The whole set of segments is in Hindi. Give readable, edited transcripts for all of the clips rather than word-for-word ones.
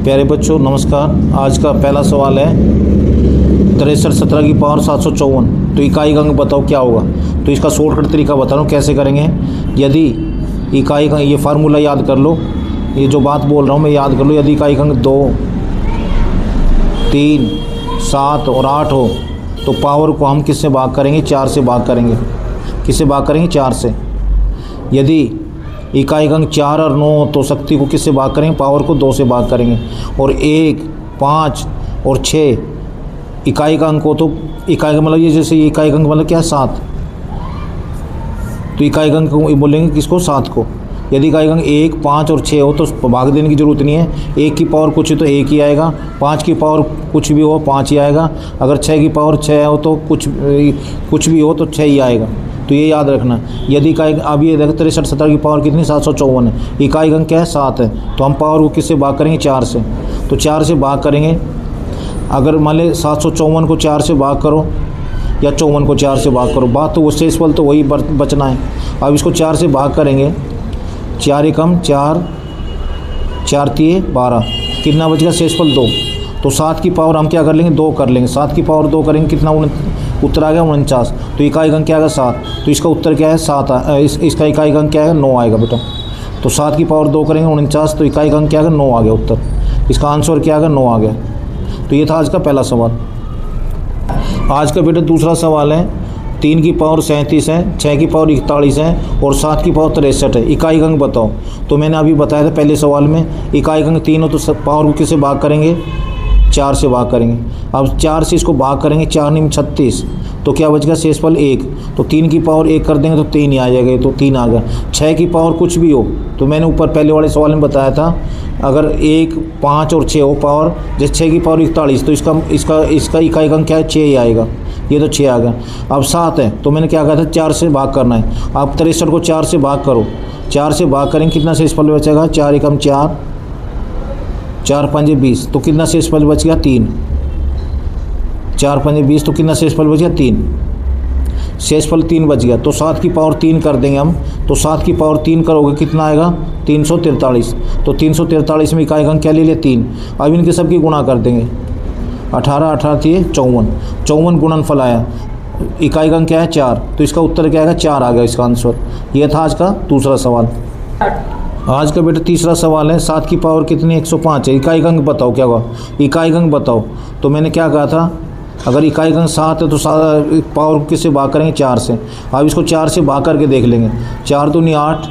प्यारे बच्चों नमस्कार। आज का पहला सवाल है 63 17 की पावर 754, तो इकाई का अंक बताओ क्या होगा। तो इसका शॉर्टकट तरीका बता रहा हूँ कैसे करेंगे। यदि इकाई का, ये फार्मूला याद कर लो, ये जो बात बोल रहा हूँ मैं याद कर लो। यदि इकाई का अंक 2, 3, 7 और 8 हो तो पावर को हम किससे भाग करेंगे? 4 से भाग करेंगे। किससे भाग करेंगे? 4 से। यदि इकाई का अंक 4 और 9 हो तो शक्ति को किससे भाग करेंगे? पावर को 2 से भाग करेंगे। और 1, 5 और 6 इकाई का अंक हो तो इकाई का मतलब ये, जैसे इकाई का अंक मतलब क्या है? 7, तो इकाई का अंक बोलेंगे किसको? 7 को। यदि इकाई का अंक 1, 5 और 6 हो तो भाग देने की जरूरत नहीं है। 1 की पावर कुछ है तो 1 ही आएगा, 5 की पावर कुछ भी हो 5 ही आएगा, अगर 6 की पावर 6 हो तो कुछ भी हो तो 6 ही आएगा। तो ये याद रखना। यदि इकाई, अब ये देखो 63 17 की पावर कितनी? 754 है। इकाई का अंक क्या है? 7 है। तो हम पावर को किससे भाग करेंगे? 4 से। तो 4 से भाग करेंगे। अगर मान ले 754 को 4 से भाग करो या 54 को 4 से भाग करो, बात तो वो शेषफल तो वही बचना है। अब इसको 4 से भाग करेंगे, 4 एकम 4, 4 तिये 12, कितना बच गया? शेषफल 2। तो 7 की पावर हम क्या कर लेंगे? 2 कर लेंगे। 7 की पावर 2 करेंगे, कितना उत्तर आ गया? 49। तो इकाई का अंक क्या आएगा? 7। तो इसका उत्तर क्या है? 7। इसका इकाई का अंक क्या है? 9 आएगा बेटा। तो 7 की पावर 2 करेंगे 49, तो इकाई का अंक क्या आएगा? 9 आ गया उत्तर। इसका आंसर क्या आएगा? 9 आ गया। तो ये था आज का पहला सवाल। आज का बेटा दूसरा सवाल है 3 की पावर 37 है, 6 की पावर 41 है और 7 की पावर 63 है। इकाई का अंक बताओ। तो मैंने अभी बताया था पहले सवाल में, इकाई का अंक 3 हो तो पावर को किससे भाग करेंगे? 4 से भाग करेंगे। अब 4 से इसको भाग करेंगे, 4 9 36, तो क्या बच गया? शेषफल 1। तो 3 की पावर 1 कर देंगे तो 3 ही आ जाएगा, तो 3 आ गया। 6 की पावर कुछ भी हो, तो मैंने ऊपर पहले वाले सवाल में बताया था, अगर 1, 5 और 6 हो पावर, जैसे 6 की पावर 41, तो इसका इकाई का अंक क्या है? 6 ही आएगा। ये तो 6 आ गया। अब 7 है, तो मैंने क्या कहा था? 4 से भाग करना है। आप 63 को 4 से भाग करो, 4 से भाग करेंगे, कितना शेषफल बचेगा? 4 एकम 4, 4 पंजे 20, तो कितना शेषफल बच गया? 3। 4 पंजे 20, तो कितना शेषफल बच गया? 3। शेषफल 3 बच गया। तो 7 की पावर 3 कर देंगे हम। तो 7 की पावर 3 करोगे, कितना आएगा? 343। तो 343 में इकाई का अंक क्या ले लिया? 3। अब इनके सब की गुणा कर देंगे, 18 18 थिए 54, 54 गुणनफल आया। इकाई का अंक क्या है? 4। तो इसका उत्तर क्या आएगा? 4 आ गया इसका आंसर। ये था आज का दूसरा सवाल। आज का बेटा तीसरा सवाल है 7 की पावर कितनी? 105 है। इकाई का अंक बताओ क्या होगा? इकाई का अंक बताओ। तो मैंने क्या कहा था? अगर इकाई का अंक 7 है तो पावर को किससे भाग करेंगे? 4 से। अब इसको 4 से भाग करके देख लेंगे। 4 दूनी 8,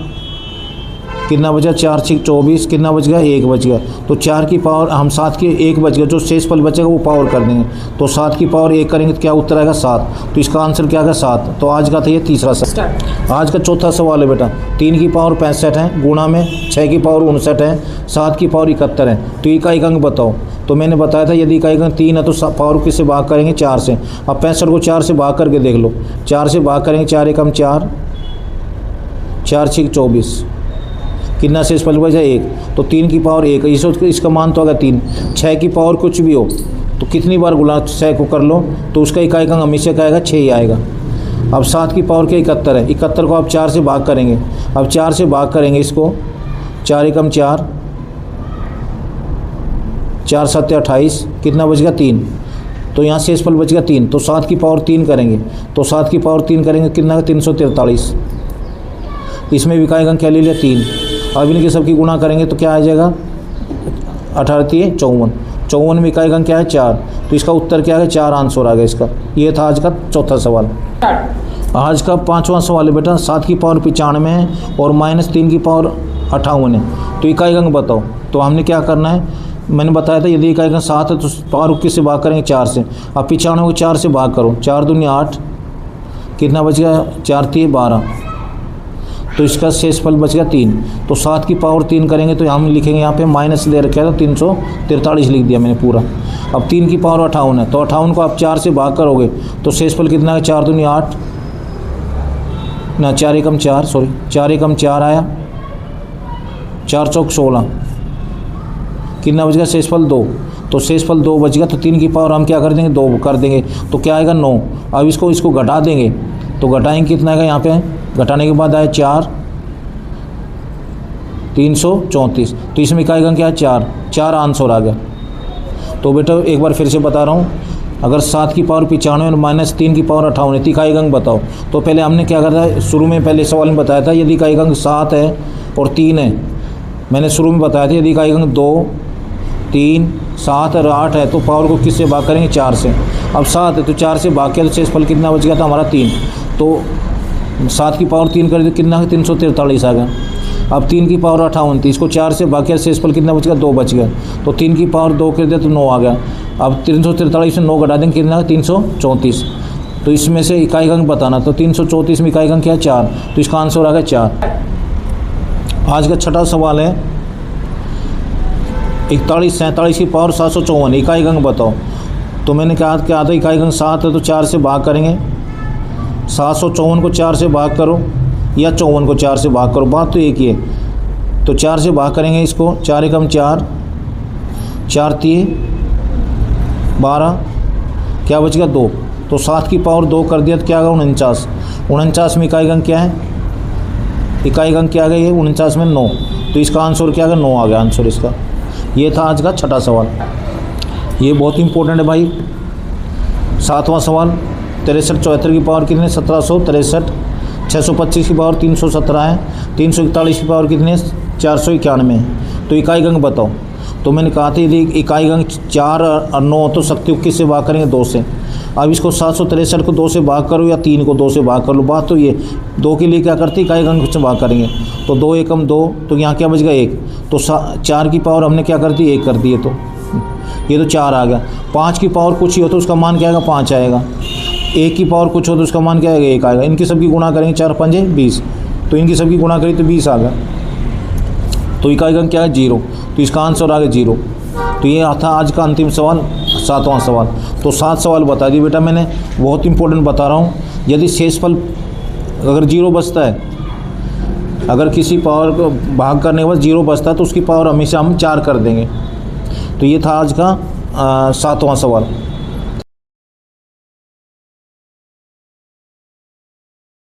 कितना बचा? 4 6 24, कितना बच गया? 1 बच गया। तो 4 की पावर हम 7 की 1 बच गया, जो शेषफल बचेगा वो पावर कर देंगे। तो 7 की पावर 1 करेंगे तो क्या उत्तर आएगा? 7। तो इसका आंसर क्या आएगा? 7। तो आज का था ये तीसरा सवाल। आज का चौथा सवाल है बेटा 3 की पावर 65 है, गुणा में 6 की पावर 59 है, 7 की पावर 71 है। तो इकाई का अंक बताओ। तो मैंने बताया था यदि इकाई का अंक 3 है तो पावर किससे भाग करेंगे? 4 से। अब 65 को 4 से भाग करके देख लो। 4 से भाग करेंगे, 4 एकम 4, 4 6 24, कितना शेषफल बचा? 1। तो 3 की पावर 1, इसका मान तो आ गया 3। 6 की पावर कुछ भी हो तो कितनी बार गुणा 6 को कर लो, तो उसका इकाई का अंक हमेशा क्या आएगा? 6 ही आएगा। अब 7 की पावर क्या? 71 है। 71 को आप 4 से भाग करेंगे। अब 4 से भाग करेंगे इसको, 4 एकम 4, 4 7 28, कितना बच गया? 3। तो यहाँ शेषफल बच गया 3। तो 7 की पावर 3 करेंगे। तो 7 की पावर 3 करेंगे, कितना? 343। इसमें इकाई का अंक क्या ले लिया? 3। अब इनके सबकी गुणा करेंगे तो क्या आ जाएगा? 18 तिये 54, 54 में इकाई का अंक क्या है? 4। तो इसका उत्तर क्या है? 4 आंसर आ गया इसका। ये था आज का चौथा सवाल। आज का पांचवा सवाल है बेटा 7 की पावर 95 है और -3 की पावर 58 है। तो इकाई का अंक बताओ। तो हमने क्या करना है? मैंने बताया था यदि इकाई का 7 है तो पावर को किससे भाग करेंगे? 4 से। अब 95 को 4 से भाग करो, 4 दूनी 8, कितना बच गया? 4 तिये 12, तो इसका शेषफल बच गया 3। तो 7 की पावर 3 करेंगे तो हम लिखेंगे यहाँ पे माइनस दे रखा है, तो 343 लिख दिया मैंने पूरा। अब 3 की पावर 58 है, तो 58 को आप 4 से भाग करोगे तो शेषफल कितना है? 4 दूनी 8, ना 4 एकम 4, सॉरी 4 एकम 4 आया, 4 चौक 16, कितना बच गया? शेषफल 2। तो शेषफल 2 बच गया। तो 3 की पावर हम क्या कर देंगे? 2 कर देंगे, तो क्या आएगा? 9। अब इसको घटा देंगे, तो घटाएंगे कितना आएगा? यहाँ पे घटाने के बाद आए 4, 334। तो इसमें इकाई अंक क्या है 4, 4 आंसर आ गया। तो बेटा एक बार फिर से बता रहा हूँ, अगर 7 की पावर 95 और माइनस 3 की पावर 58 है तो इकाई अंक बताओ। तो पहले हमने क्या करा था, शुरू में पहले सवाल में बताया था यदि इकाई अंक 7 है और 3 है, मैंने शुरू में बताया था यदि इकाई अंक 2, 3, 7 और 8 है तो पावर को किससे भाग करेंगे 4 से। अब 7 है तो 4 से भाग किया तो शेषफल कितना बच गया था हमारा 3। तो 7 की पावर 3 कर दी तो कितना है 343 आ गया। अब 3 की पावर 58 थी, इसको 4 से भाग किया शेषफल कितना बच गया 2 बच गया। तो 3 की पावर 2 कर दिया तो 9 आ गया। अब 343 से 9 घटा देंगे कितना है 334। तो इसमें से इकाई अंक बताना, तो 334 में इकाई अंक क्या है 4, तो इसका आंसर आ गया 4। आज का छठा सवाल है 41 47 की पावर 754 इकाई अंक बताओ। तो मैंने कहा क्या था इकाई अंक 7 है तो 4 से भाग करेंगे, 754 को 4 से भाग करो या 54 को 4 से भाग करो, बात तो एक ही है। तो 4 से भाग करेंगे इसको, 4 एकम 4, 4 3 12, क्या बच गया 2। तो 7 की पावर 2 कर दिया तो क्या आ गया 49। 49 में इकाई अंक क्या है, इकाई अंक क्या आ गया ये 49 में 9, तो इसका आंसर क्या आ गया 9 आ गया आंसर इसका। ये था आज का छठा सवाल, ये बहुत इंपॉर्टेंट है भाई। 7वां सवाल 63 74 की पावर कितने 1763, 625 की पावर 317 है, 341 की पावर कितने 491, तो इकाई अंक बताओ। तो मैंने कहा था यदि इकाई अंक 4 और 9 तो शक्ति को किससे भाग करेंगे 2 से। अब इसको 763 को 2 से भाग करो या 3 को 2 से भाग कर लो, बात तो ये 2 के लिए क्या करते इकाई अंक से भाग करेंगे। तो 2 एकम 2, तो यहाँ क्या बच गया 1। तो 4 की पावर हमने क्या कर दी 1 कर दी है, तो ये तो 4 आ गया। 5 की पावर कुछ ही हो तो उसका मान क्या आएगा 5 आएगा। 1 की पावर कुछ हो तो उसका मान क्या आएगा 1 आएगा। इनकी सबकी गुणा करेंगे 4 5 20, तो इनकी सबकी गुणा करी तो 20 आ गया। तो इकाई अंक क्या है 0, तो इसका आंसर आ गया 0। तो ये था आज का अंतिम सवाल 7वां सवाल। तो 7 सवाल बता दिए बेटा मैंने, बहुत इंपॉर्टेंट बता रहा हूँ। यदि शेषफल अगर 0 बचता है, अगर किसी पावर को भाग करने के बाद 0 बचता है तो उसकी पावर हमेशा हम 4 कर देंगे। तो ये था आज का 7वां सवाल।